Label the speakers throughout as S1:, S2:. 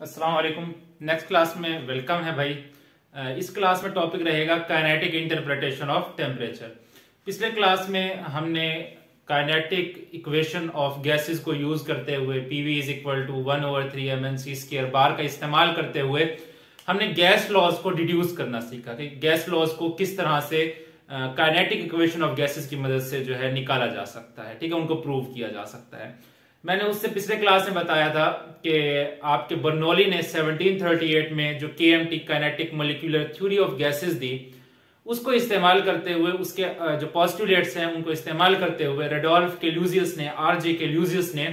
S1: अस्सलाम वालेकुम। Next class में वेलकम है भाई। इस क्लास में टॉपिक रहेगा काइनेटिक इंटरप्रिटेशन ऑफ टेम्परेचर। पिछले क्लास में हमने काइनेटिक इक्वेशन ऑफ गैसेस को यूज करते हुए PV is equal to 1/3 mc square bar का इस्तेमाल करते हुए हमने गैस लॉज को डिड्यूस करना सीखा कि गैस लॉज को किस तरह से काइनेटिक इक्वेशन ऑफ गैसेस की मदद से जो है निकाला जा सकता है, ठीक है, उनको प्रूव किया जा सकता है। मैंने उससे पिछले क्लास में बताया था कि आपके बर्नौली ने 1738 में जो KMT kinetic molecular theory of gases दी, उसको इस्तेमाल करते हुए उसके जो पोस्टुलेट्स हैं उनको इस्तेमाल करते हुए रेडोल्फ कैलूसियस ने RJ कैलूसियस ने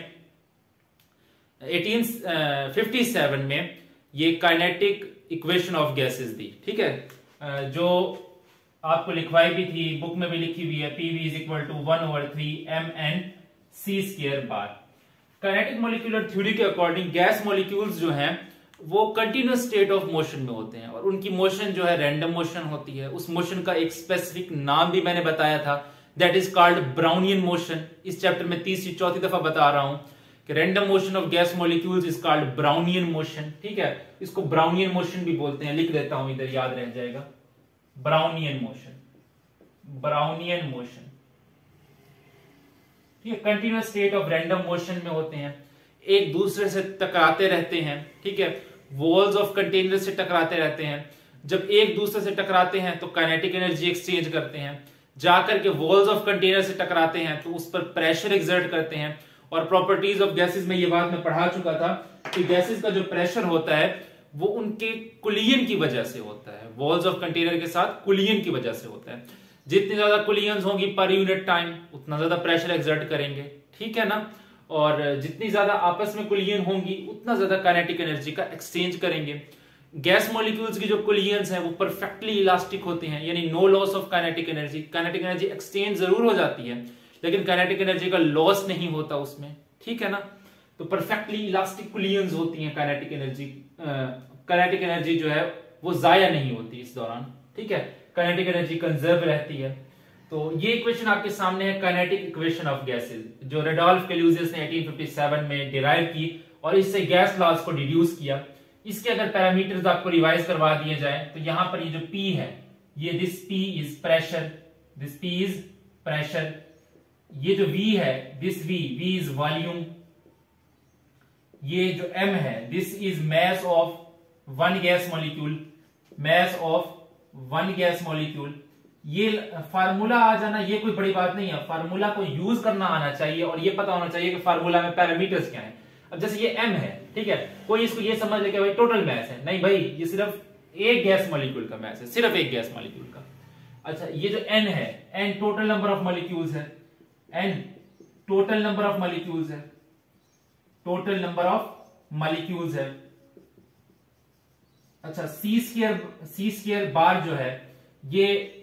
S1: 1857 में ये काइनेटिक इक्वेशन ऑफ गैसेस दी, ठीक है, जो आपको लिखवाई भी थी, बुक में भी लिखी हुई है, PV is equal to 1/3 mnc square bar. Kinetic molecular theory के अकॉर्डिंग गैस मॉलिक्यूल्स जो हैं वो कंटिन्यूअस स्टेट ऑफ मोशन में होते हैं और उनकी मोशन जो है रैंडम मोशन होती है। उस मोशन का एक स्पेसिफिक नाम भी मैंने बताया था, that is called Brownian motion. इस चैप्टर में तीसरी चौथी दफा बता रहा हूं कि random motion of gas molecules is called Brownian motion, ठीक है। इसको ब्राउनियन मोशन भी बोलते हैं, लिख देता हूं इधर, याद रह जाएगा। ब्राउनियन मोशन, ब्राउनियन मोशन, ठीक है। Continuous state of random motion में होते हैं, एक दूसरे से टकराते रहते हैं, ठीक है, वॉल्स ऑफ कंटेनर से टकराते रहते हैं। जब एक दूसरे से टकराते हैं तो काइनेटिक एनर्जी एक्सचेंज करते हैं, जाकर के वॉल्स ऑफ कंटेनर से टकराते हैं तो उस पर प्रेशर एक्सर्ट करते हैं। और प्रॉपर्टीज ऑफ गैसेस में ये बात मैं पढ़ा चुका था कि गैसेस का जो प्रेशर होता है वो उनके कुलियन की वजह से होता है, वॉल्स ऑफ कंटेनर के साथ कुलियन की वजह से होता है। जितनी ज्यादा कुलियंस होंगी पर यूनिट टाइम उतना ज्यादा प्रेशर एक्सर्ट करेंगे, ठीक है ना। और जितनी ज्यादा आपस में कुलियन होंगी उतना ज्यादा काइनेटिक एनर्जी का एक्सचेंज करेंगे। गैस मॉलिक्यूल्स की जो कुलियंस हैं वो परफेक्टली इलास्टिक होते हैं, यानी no loss of kinetic energy. Kinetic energy exchange जरूर हो जाती है लेकिन काइनेटिक एनर्जी का लॉस नहीं होता उसमें, ठीक है ना। तो परफेक्टली इलास्टिक कुलियंस होती हैं काइनेटिक एनर्जी। काइनेटिक एनर्जी जो है वो जाया नहीं होती इस दौरान, ठीक है, काइनेटिक एनर्जी कंजर्व रहती है। तो ये इक्वेशन आपके सामने है, काइनेटिक इक्वेशन ऑफ गैसेस, जो रेडोल्फ कैलूसियस ने 1857 में डिराइव की और इससे गैस लॉज को डिड्यूस किया। इसके अगर पैरामीटर्स आपको रिवाइज करवा दिए जाए तो यहां पर ये जो P है, ये this P is pressure, this P is pressure. ये जो V है, दिस V इज वॉल्यूम। ये जो M है, this is mass of one gas molecule, mass of one gas molecule. ये फार्मूला आ जाना ये कोई बड़ी बात नहीं है, फार्मूला को यूज करना आना चाहिए और ये पता होना चाहिए कि फार्मूला में पैरामीटर्स क्या है। अब जैसे ये M है, ठीक है, कोई इसको ये समझ ले कि भाई टोटल मैस है, नहीं भाई, ये सिर्फ एक गैस मॉलिक्यूल का मैस है, सिर्फ एक गैस मॉलिक्यूल का। अच्छा, ये जो N है, N total number of molecules है, N total number of molecules है, टोटल नंबर ऑफ मॉलिक्यूल्स है। अच्छा, C स्क्वायर बार जो है ये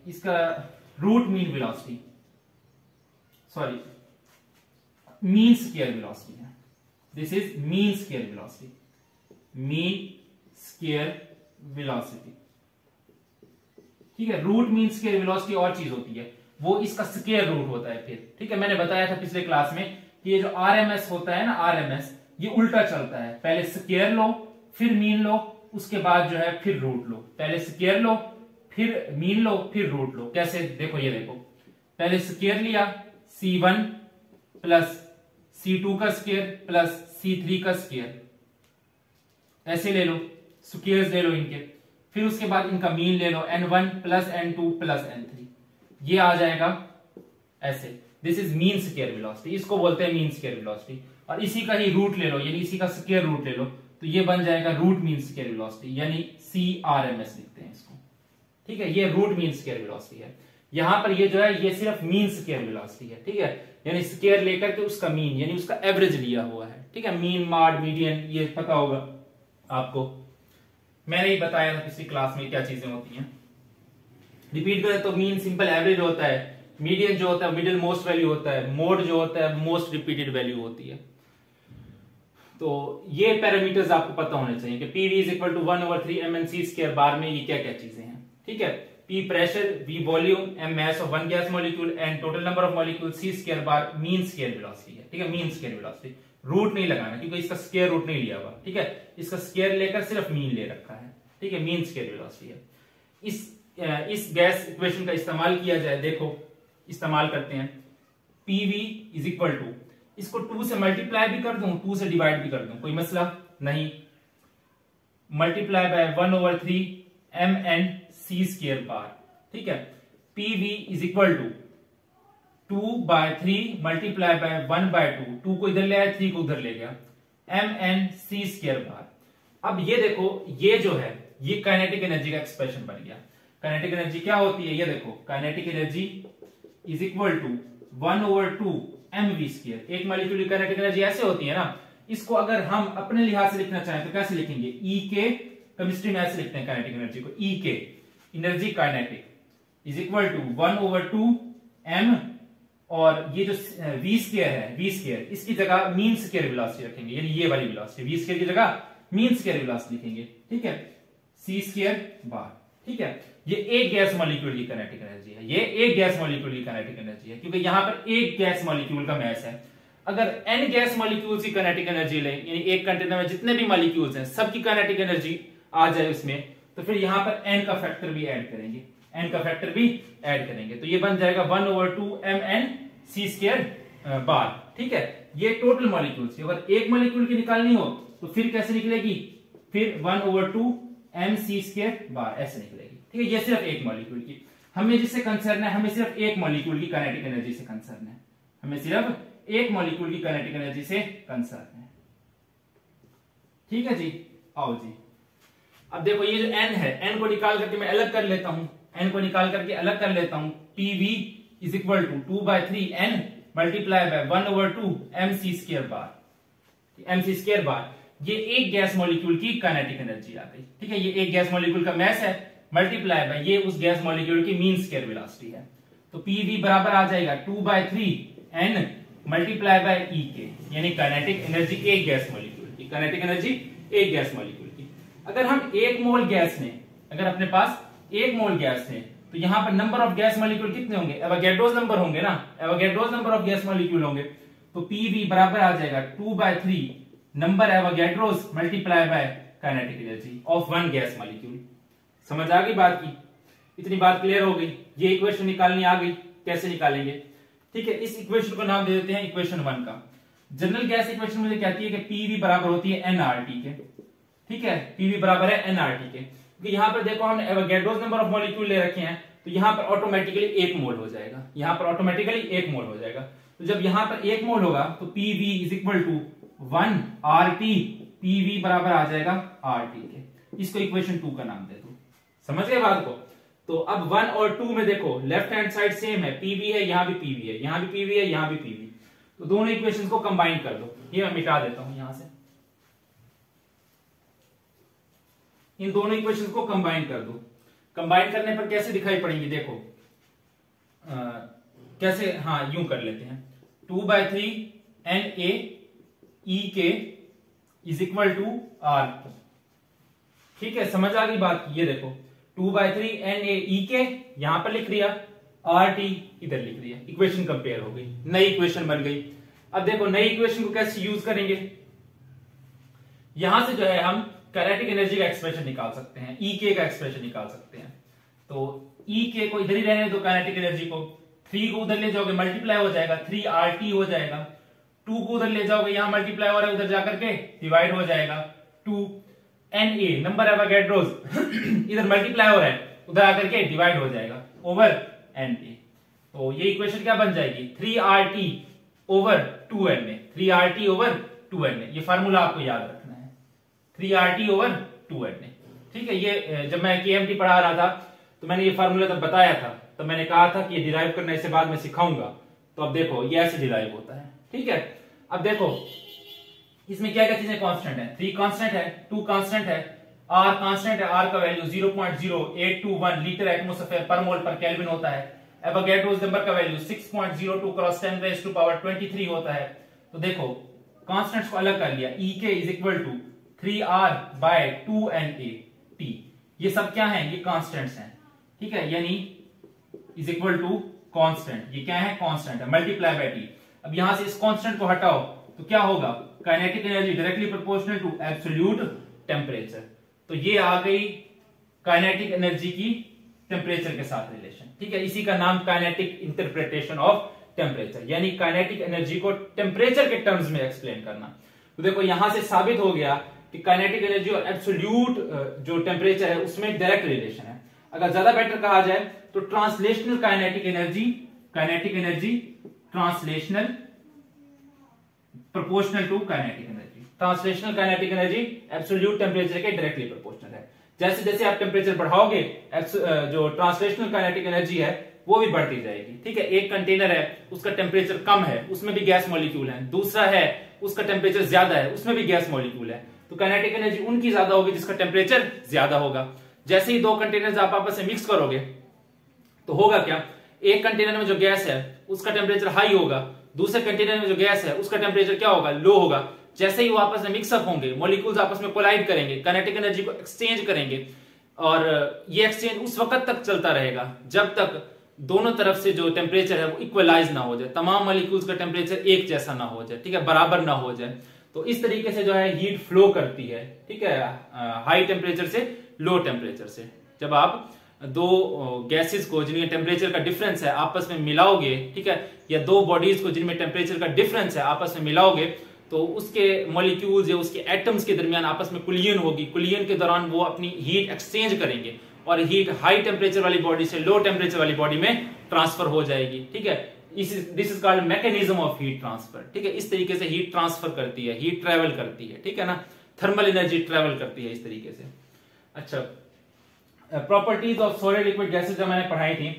S1: इसका root mean velocity, sorry mean square velocity है। This is mean square velocity, mean square velocity, ठीक है। रूट मीन स्क्वायर वेलोसिटी और चीज होती है, वो इसका स्क्वायर रूट होता है फिर, ठीक है। मैंने बताया था पिछले क्लास में कि ये जो RMS होता है ना, RMS, ये उल्टा चलता है, पहले स्क्वायर लो फिर मीन लो, उसके बाद जो है फिर रूट लो। पहले स्क्वायर लो फिर मीन लो फिर रूट लो। कैसे? देखो, ये देखो, पहले स्क्वायर लिया, C1 प्लस C2 का स्क्वायर प्लस C3 का स्क्वायर, ऐसे ले लो, स्क्वायर्स ले लो इनके, फिर उसके बाद इनका मीन ले लो, N1 plus N2 plus N3, ये आ जाएगा ऐसे। This is mean square velocity, इसको बोलते हैं मीन स्क्वायर वेलोसिटी। और इसी का ही रूट ले लो, यानी इसी का स्क्वायर रूट ले लो, तो ये बन जाएगा रूट मीन स्क्वायर वेलोसिटी, यानी CRMS लिखते हैं इसको, ठीक है। ये रूट मीन स्क्वायर वेलोसिटी है। यहां पर ये जो है ये सिर्फ मीन स्क्वायर वेलोसिटी है, ठीक है, यानी स्क्वायर लेकर के उसका मीन यानी उसका एवरेज लिया हुआ है, ठीक है। मीन, मॉड, मीडियन, ये पता होगा आपको, मैंने ही बताया था पिछली क्लास में क्या चीजें होती हैं। रिपीट करें तो मीन सिंपल एवरेज होता है, मीडियन जो होता है मिडिल मोस्ट वैल्यू होता है, मोड जो होता है मोस्ट रिपीटेड वैल्यू होती है। तो ये पैरामीटर्स आपको पता होने चाहिए कि PV is equal to 1/3 mnc square bar में ये क्या क्या चीजें हैं, ठीक है। P pressure, V volume, M mass of one gas molecule, N total number of molecule, C square bar mean square velocity है, ठीक है, मीन स्क्वायर वेलोसिटी। रूट नहीं लगाना क्योंकि इसका स्क्वायर रूट नहीं लिया हुआ, ठीक है। इसका स्क्वायर लेकर सिर्फ मीन ले रखा है, ठीक है, मीन स्क्वायर वेलोसिटी है। इस गैस इक्वेशन का इस्तेमाल किया जाए, देखो इस्तेमाल करते हैं। PV इज इक्वल टू, इसको 2 से मल्टीप्लाई भी कर दूं, 2 से डिवाइड भी कर दूं, कोई मसला नहीं, मल्टीप्लाई बाय 1/3 mnc² बार, ठीक है। PV is equal to 2/3 multiply by 1/2, 2 को इधर ले आया, 3 को उधर ले गया, mnc² बार। अब ये देखो, ये जो है ये काइनेटिक एनर्जी का एक्सप्रेशन बन गया। काइनेटिक एनर्जी क्या होती है, ये देखो, kinetic energy is equal to 1/2 mv²। एक मॉलिक्यूल की काइनेटिक एनर्जी ऐसे होती है ना, इसको अगर हम अपने लिहाज से लिखना चाहें तो कैसे लिखेंगे, E के, केमिस्ट्री में ऐसे लिखते हैं काइनेटिक एनर्जी को, E के energy kinetic is equal to 1/2 m, और ये जो v² है, v² इसकी जगह मीन स्क्वायर वेलोसिटी रखेंगे, यानी ये वाली वेलोसिटी, v² की जगह मीन स्क्वायर वेलोसिटी लिखेंगे, ठीक है, c² बार, ठीक है। ये एक गैस मॉलिक्यूल की काइनेटिक एनर्जी है, ये एक गैस मॉलिक्यूल की काइनेटिक एनर्जी है, क्योंकि यहां पर एक गैस मॉलिक्यूल का मैस है। अगर n गैस मॉलिक्यूल्स की काइनेटिक एनर्जी लें, यानी एक कंटेनर में जितने भी मॉलिक्यूल्स हैं सबकी काइनेटिक एनर्जी आ जाए उसमें, तो फिर यहां पर n का फैक्टर भी ऐड करेंगे, n का फैक्टर भी ऐड करेंगे, तो ये बन जाएगा 1/2 mnc² बार, ठीक है। ये टोटल मॉलिक्यूल्स, अगर एक मॉलिक्यूल की निकालनी हो तो फिर कैसे निकलेगी, फिर 1/2 mc² बार ऐसे निकलेगी, ठीक है। ये सिर्फ एक मॉलिक्यूल की, हमें जिससे कंसर्न है, हमें सिर्फ एक मॉलिक्यूल की काइनेटिक एनर्जी से कंसर्न है, हमें सिर्फ एक मॉलिक्यूल की काइनेटिक एनर्जी से कंसर्न है, ठीक है जी। आओ जी, अब देखो ये जो n है, n को निकाल करके मैं अलग कर लेता हूं, n को निकाल करके अलग कर लेता हूं। PV is equal to 2/3 n multiply by 1/2 mc² bar, mc² bar, ये एक गैस मॉलिक्यूल की काइनेटिक एनर्जी आ गई, ठीक है। ये एक गैस मॉलिक्यूल का मैस है, मल्टीप्लाई बाय ये उस गैस मॉलिक्यूल की मीन स्क्वायर वेलोसिटी है, तो PV बराबर आ जाएगा 2/3 n मल्टीप्लाई बाय E के, यानी काइनेटिक एनर्जी एक गैस मॉलिक्यूल की, काइनेटिक एनर्जी एक गैस मॉलिक्यूल की। अगर हम 1 मोल गैस में, अगर अपने पास 1 मोल गैस है, तो यहां पर नंबर ऑफ गैस मॉलिक्यूल कितने होंगे, एवोगैड्रोस नंबर होंगे ना, Avogadro's number of gas molecule होंगे, तो PV बराबर आ जाएगा 2/3 number Avogadro's multiply by kinetic energy of one gas molecule. समझ आ गई बात की, इतनी बात क्लियर हो गई। ये इक्वेशन निकालनी आ गई, कैसे निकालेंगे, ठीक है। इस इक्वेशन को नाम दे देते हैं इक्वेशन 1 का। जनरल गैस इक्वेशन मुझे कहती है कि PV बराबर होती है nRT के, ठीक है, PV बराबर है nRT के, क्योंकि यहां पर देखो हमने एवोगैड्रोस नंबर ऑफ मॉलिक्यूल ले रखे हैं, तो यहां पर ऑटोमेटिकली 1 मोल हो जाएगा, यहां पर ऑटोमेटिकली 1 मोल हो जाएगा। तो जब यहां पर 1 मोल होगा तो PV is equal to 1 RT, PV बराबर आ जाएगा RT के। इसको इक्वेशन 2 का नाम दे दो, समझ गए बात को। तो अब 1 और 2 में देखो लेफ्ट हैंड साइड सेम है, PV है, यहां भी PV है, यहां भी PV है, यहां भी PV, तो दोनों इक्वेशंस को कंबाइन कर दो। ये मैं मिटा देता हूं यहां से, इन दोनों इक्वेशंस को कंबाइन कर दो। कंबाइन करने पर कैसे दिखाई पड़ेंगी, देखो कैसे, हाँ यूं कर लेते हैं, 2/3 Na E के इज इक्वल टू R, ठीक है, समझ आ गई बात की। ये देखो 2/3 Na E के यहां पर लिख दिया, RT इधर लिख दिया, इक्वेशन कंपेयर हो गई, नई इक्वेशन बन गई। अब देखो नई इक्वेशन को कैसे यूज करेंगे, यहां से जो है हम काइनेटिक एनर्जी का एक्सप्रेशन निकाल सकते हैं, E के का एक्सप्रेशन निकाल सकते हैं। तो E के को इधर ही रहने दो, काइनेटिक एनर्जी को, 3 को उधर ले जाओगे मल्टीप्लाई हो जाएगा, 3RT हो जाएगा, 2 को उधर ले जाओगे, यहां मल्टीप्लाई हो रहा है, उधर जाकर के डिवाइड हो जाएगा, 2 Na नंबर एवोगैड्रोस इधर मल्टीप्लाई हो रहा है, उधर आकर के डिवाइड हो जाएगा ओवर Na। तो ये इक्वेशन क्या बन जाएगी, 3RT over 2Na, 3RT over 2Na। ये फार्मूला आपको याद रखना है, 3RT ओवर 2Na, ठीक है। ये जब मैं KMT पढ़ा रहा था तो मैंने ये फार्मूला तब बताया था, तो मैंने कहा था कि ये डिराइव करना इससे बाद में सिखाऊंगा। तो अब देखो ये ऐसे डिराइव होता है, ठीक है। अब देखो इसमें क्या क्या चीजें कांस्टेंट है, 3 कांस्टेंट है, 2 कांस्टेंट है, R कांस्टेंट है, R का वैल्यू 0.0821 लीटर एटमॉस्फेयर पर मोल पर केल्विन होता है। एवोगैड्रोस नंबर का वैल्यू 6.02 क्रॉस 10⁻23 होता है। तो देखो कांस्टेंट्स को अलग कर लिया, EK is equal to 3R by 2NaT, ये सब क्या है, ये कांस्टेंट्स हैं, ठीक है, यानी इज इक्वल टू कांस्टेंट, ये क्या है, कांस्टेंट है, मल्टीप्लाई बाय T। अब यहां से इस कांस्टेंट को हटाओ तो क्या होगा, kinetic energy directly proportional to absolute temperature. तो ये आ गई काइनेटिक एनर्जी की टेम्परेचर के साथ रिलेशन, ठीक है। इसी का नाम काइनेटिक इंटरप्रिटेशन ऑफ टेम्परेचर, यानी काइनेटिक एनर्जी को टेम्परेचर के टर्म्स में एक्सप्लेन करना। तो देखो यहां से साबित हो गया कि काइनेटिक एनर्जी और एब्सोल्यूट जो टेम्परेचर है उसमें डायरेक्ट रिलेशन है। अगर ज्यादा बेटर कहा जाए तो translational kinetic energy translational proportional to kinetic energy. Translational kinetic energy absolute temperature के डायरेक्टली प्रोपोर्शनल है। जैसे जैसे आप टेम्परेचर बढ़ाओगे जो ट्रांसलेशनल काइनेटिक एनर्जी है वो भी बढ़ती जाएगी, ठीक है। एक कंटेनर है उसका टेम्परेचर कम है, उसमें भी गैस मॉलिक्यूल है, दूसरा है उसका टेम्परेचर ज्यादा है, उसमें भी गैस मॉलिक्यूल है। तो काइनेटिक एनर्जी उनकी ज्यादा होगी जिसका टेम्परेचर ज्यादा होगा। जैसे ही दो कंटेनर्स आप आपस में मिक्स करोगे तो होगा क्या, एक कंटेनर में जो गैस है उसका टेम्परेचर हाई होगा, दूसरे कंटेनर में जो गैस है उसका टेम्परेचर क्या होगा, लो होगा। जैसे ही वो आपस में मिक्सअप होंगे, मॉलिक्यूल्स आपस में कोलाइड करेंगे, काइनेटिक एनर्जी को एक्सचेंज करेंगे, और ये एक्सचेंज उस वक्त तक चलता रहेगा जब तक दोनों तरफ से जो टेम्परेचर है वो इक्वलाइज ना हो जाए, तमाम मॉलिक्यूल्स का टेम्परेचर एक जैसा ना हो जाए, ठीक है, बराबर ना हो जाए। तो इस तरीके से जो है हीट फ्लो करती है, ठीक है, हाई टेम्परेचर से लो टेम्परेचर से। जब आप दो गैसेस को जिनके टेम्परेचर का डिफरेंस है आपस में मिलाओगे, ठीक है, या दो बॉडीज को जिनमें टेम्परेचर का डिफरेंस है आपस में मिलाओगे, तो उसके मॉलिक्यूल्स या उसके एटम्स के दरमियान आपस में कुलियन होगी। कुलियन के दौरान वो अपनी हीट एक्सचेंज करेंगे और हीट हाई टेम्परेचर वाली बॉडी से लो टेम्परेचर वाली बॉडी में ट्रांसफर हो जाएगी, ठीक है। This is called mechanism of heat transfer, ठीक है। इस तरीके से हीट ट्रांसफर करती है, हीट ट्रेवल करती है, ठीक है ना, थर्मल एनर्जी ट्रेवल करती है इस तरीके से। अच्छा, properties of solid liquid gases जब मैंने पढ़ाई थी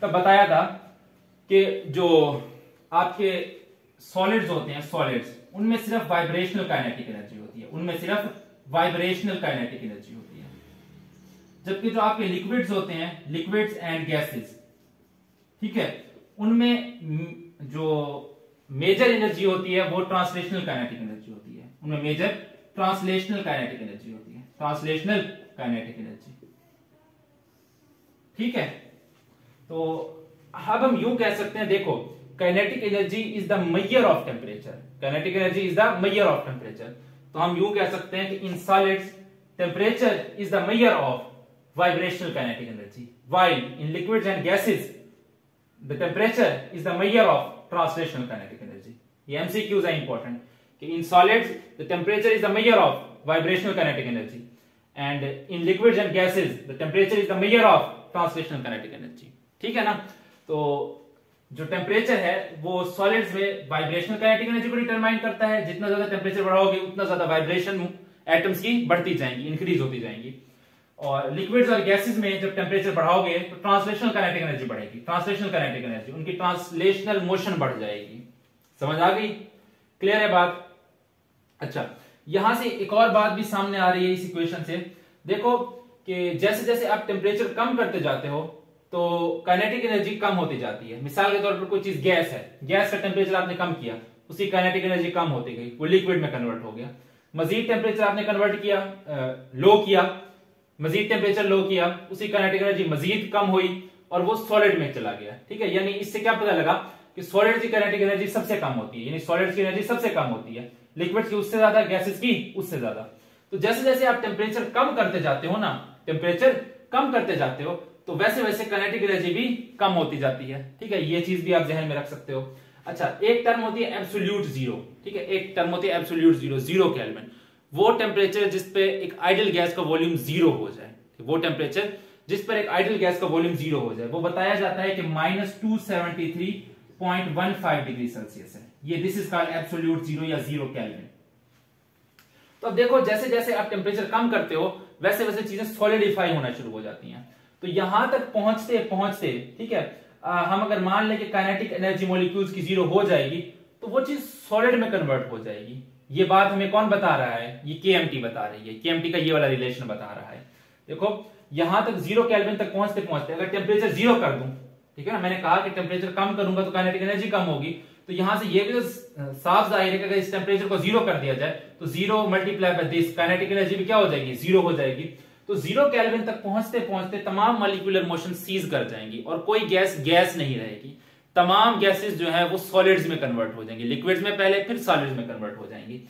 S1: तब बताया था कि जो आपके सॉलिड्स होते हैं, सॉलिड्स, उनमें सिर्फ वाइब्रेशनल काइनेटिक एनर्जी होती है, उनमें सिर्फ वाइब्रेशनल काइनेटिक एनर्जी होती है। जबकि जो आपके लिक्विड्स होते हैं, लिक्विड्स एंड गैसेस, ठीक है, उनमें जो मेजर एनर्जी होती है वो ट्रांसलेशनल काइनेटिक एनर्जी होती है, उनमें मेजर ट्रांसलेशनल काइनेटिक एनर्जी होती है, ट्रांसलेशनल काइनेटिक एनर्जी, ठीक है। तो अब हम यूं कह सकते हैं, देखो, kinetic energy is the measure of temperature, kinetic energy is the measure of temperature. तो हम यूं कह सकते हैं कि in solids temperature is the measure of vibrational kinetic energy, while in liquids and gases the temperature is the measure of translational kinetic energy. ये MCQs are important कि in solids the temperature is the measure of vibrational kinetic energy, and in liquids and gases the temperature is the measure of translational kinetic energy, ठीक है ना। तो जो temperature है वो solids में वाइब्रेशनल काइनेटिक एनर्जी को डिटरमाइन करता है। जितना ज्यादा टेम्परेचर बढ़ाओगे उतना ज्यादा वाइब्रेशन एटम्स की बढ़ती जाएंगी, इंक्रीज होती जाएंगी। और लिक्विड्स और गैसेस में जब टेम्परेचर बढ़ाओगे तो ट्रांसलेशनल काइनेटिक एनर्जी बढ़ेगी, ट्रांसलेशनल काइनेटिक एनर्जी, उनकी ट्रांसलेशनल मोशन बढ़ जाएगी। समझ आ गई, क्लियर है बात। अच्छा, यहां से एक और बात भी सामने आ रही है इस इक्वेशन से। देखो कि जैसे जैसे आप टेम्परेचर कम करते जाते हो तो काइनेटिक एनर्जी कम होती जाती है। मिसाल के तौर पर कोई चीज गैस है, गैस का टेम्परेचर आपने कम किया, उसकी काइनेटिक एनर्जी कम होती गई, वो लिक्विड में कन्वर्ट हो गया। मजीद टेम्परेचर आपने कन्वर्ट किया, लो किया, मजीद टेम्परेचर लो किया, उसी काइनेटिक एनर्जी मजीद कम हुई और वो सॉलिड में चला गया, ठीक है। यानी इससे क्या पता लगा कि सॉलिड की काइनेटिक एनर्जी सबसे कम होती है, यानी सॉलिड्स की एनर्जी सबसे कम होती है, लिक्विड्स की उससे ज्यादा, गैसेस की उससे ज्यादा। तो जैसे जैसे आप टेम्परेचर कम करते जाते हो ना, टेम्परेचर कम करते जाते हो तो वैसे वैसे काइनेटिक एनर्जी भी कम होती जाती है, ठीक है। ये चीज भी आप ध्यान में रख सकते हो। अच्छा, एक टर्म होती है एब्सोल्यूट जीरो, ठीक है, एक टर्म होती है एब्सोल्यूट जीरो, 0 केल्विन। वो टेम्परेचर जिस पे एक आइडियल गैस का वॉल्यूम 0 हो जाए, वो टेम्परेचर जिस पर एक आइडियल गैस का वॉल्यूम 0 हो जाए, वो बताया जाता है कि -273.15 डिग्री सेल्सियस है। ये this is called absolute zero या 0 केल्विन। तो अब देखो, जैसे जैसे आप टेम्परेचर कम करते हो वैसे वैसे चीजें सॉलिडिफाई होना शुरू हो जाती हैं। तो यहां तक पहुंचते पहुंचते, ठीक है, हम अगर मान लें कि काइनेटिक एनर्जी मॉलिक्यूल्स की 0 हो जाएगी तो वो चीज सॉलिड में कन्वर्ट हो जाएगी। ये बात हमें कौन बता रहा है, ये KMT बता रही है, KMT का ये वाला रिलेशन बता रहा है। देखो यहां तक 0 केल्विन तक पहुंचते पहुंचते अगर टेम्परेचर 0 कर दूं, ठीक है ना, मैंने कहा कि टेम्परेचर कम करूंगा तो काइनेटिक एनर्जी कम होगी, तो यहां से ये भी तो साफ जाहिर है कि अगर इस टेम्परेचर को 0 कर दिया जाए तो 0 multiply by this, kinetic energy भी क्या हो जाएगी, 0 हो जाएगी। तो 0 केल्विन तक पहुंचते पहुंचते तमाम मॉलिक्यूलर मोशन सीज कर जाएंगी और कोई गैस नहीं रहेगी। तमाम गैसेस जो है वो सॉलिड्स में कन्वर्ट हो जाएंगी, लिक्विड्स में पहले, फिर सॉलिड्स में कन्वर्ट हो जाएंगी।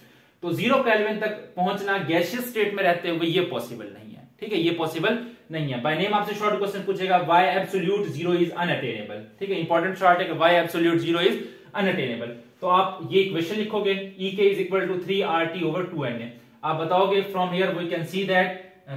S1: तो 0 केल्विन तक पहुंचना गैसियस स्टेट में रहते हुए ये पॉसिबल नहीं है, ठीक है, ये पॉसिबल नहीं है। बाय नेम आपसे शॉर्ट क्वेश्चन पूछेगा why absolute zero is unattainable, ठीक है, इंपॉर्टेंट शॉर्ट है कि why absolute zero is unattainable. तो आप ये इक्वेशन लिखोगे E k is equal to 3RT over 2Na। आप बताओगे from here we can see that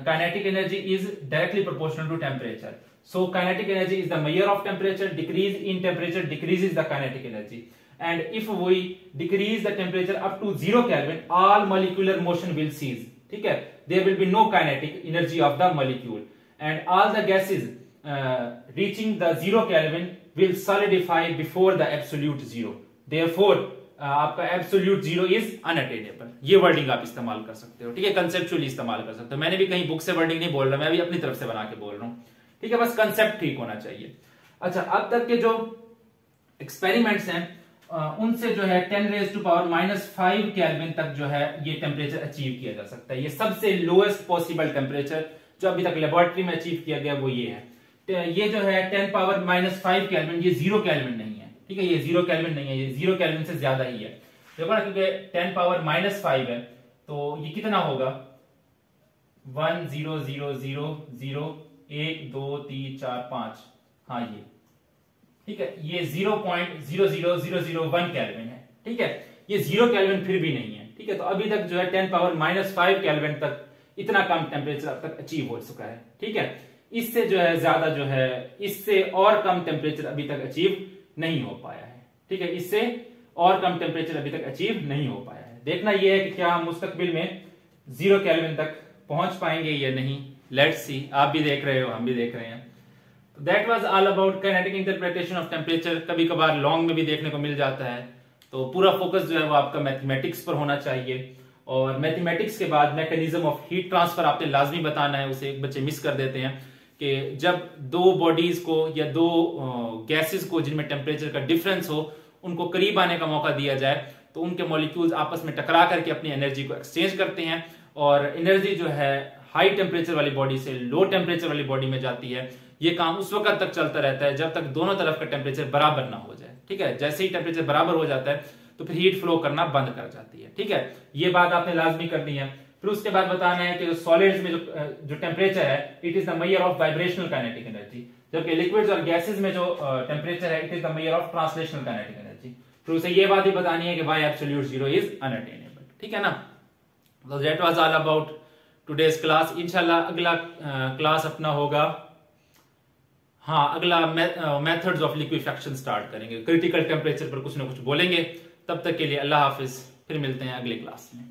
S1: kinetic energy is directly proportional to temperature, so kinetic energy is the measure of temperature, decrease in temperature decreases the kinetic energy, and if we decrease the temperature up to 0 Kelvin, all molecular motion will cease, ठीक है, there will be no kinetic energy of the molecule, and all the gases reaching the 0 Kelvin will solidify before the absolute zero, therefore आपका absolute zero is unattainable. ये wording आप इस्तेमाल कर सकते हो, ठीक है, कंसेप्चुअली इस्तेमाल कर सकते हो। मैंने भी कहीं बुक से वर्डिंग नहीं बोल रहा, मैं भी अपनी तरफ से बना के बोल रहा हूं, ठीक है, बस कंसेप्ट ठीक होना चाहिए। अच्छा, अब तक के जो एक्सपेरिमेंट्स हैं उनसे जो है 10⁻⁻⁵ केल्विन तक जो है ये टेम्परेचर अचीव किया जा सकता है। ये सबसे लोएस्ट पॉसिबल टेम्परेचर जो अभी तक लेबोरेटरी में अचीव किया गया वो ये है। ये जो है 10⁻⁵ केल्विन, ये 0 केल्विन नहीं है, ठीक है, ये 0 केल्विन नहीं है, ये 0 केल्विन से ज्यादा ही है। देखो ना, क्योंकि 10⁻⁵ है तो ये कितना होगा 1 0 0 0 0 1 2 3 4 5, हाँ ये, ठीक है, ये 0.00001 केल्विन है, ठीक है, ये 0 केल्विन फिर भी नहीं है, ठीक है। तो अभी तक जो है 10⁻⁵ केल्विन तक इतना कम टेम्परेचर अब तक अचीव हो चुका है, ठीक है। इससे जो है ज्यादा जो है, इससे और कम टेम्परेचर अभी तक अचीव नहीं हो पाया है, ठीक है, इससे और कम टेम्परेचर अभी तक अचीव नहीं हो पाया है। देखना यह है कि क्या हम मुस्तकबिल में 0 केल्विन तक पहुंच पाएंगे या नहीं, लेट्स सी। आप भी देख रहे हो, हम भी देख रहे हैं। That was all about kinetic interpretation of temperature. कभी कभार लॉन्ग में भी देखने को मिल जाता है, तो पूरा फोकस जो है वो आपका मैथमेटिक्स पर होना चाहिए, और मैथमेटिक्स के बाद मैकेनिज्म ऑफ हीट ट्रांसफर आपने लाजमी बताना है। उसे बच्चे मिस कर देते हैं कि जब दो बॉडीज को या दो गैसेस को जिनमें टेम्परेचर का डिफरेंस हो, उनको करीब आने का मौका दिया जाए तो उनके मॉलिक्यूल्स आपस में टकरा करके अपनी एनर्जी को एक्सचेंज करते हैं, और एनर्जी जो है हाई टेम्परेचर वाली बॉडी से लो टेम्परेचर वाली बॉडी में जाती है। ये काम उस वक्त तक चलता रहता है जब तक दोनों तरफ का टेम्परेचर बराबर ना हो जाए, ठीक है। जैसे ही टेम्परेचर बराबर हो जाता है तो फिर हीट फ्लो करना बंद कर जाती है, ठीक है। ये बात आपने लाजमी करनी है। फिर उसके बाद बताना है कि सॉलिड्स में जो टेम्परेचर है it is the measure of vibrational kinetic energy, जबकि लिक्विड्स और गैसेस में जो टेम्परेचर है it is the measure of translational kinetic energy. फिर उसे ये बात भी बतानी है कि why absolute zero is unattainable, ठीक है ना। तो that was all about today's class. इंशाल्लाह अगला क्लास अपना होगा, हाँ, अगला मेथड्स ऑफ लिक्विफेक्शन स्टार्ट करेंगे, क्रिटिकल टेम्परेचर पर कुछ ना कुछ बोलेंगे। तब तक के लिए अल्लाह हाफिज, फिर मिलते हैं अगली क्लास में।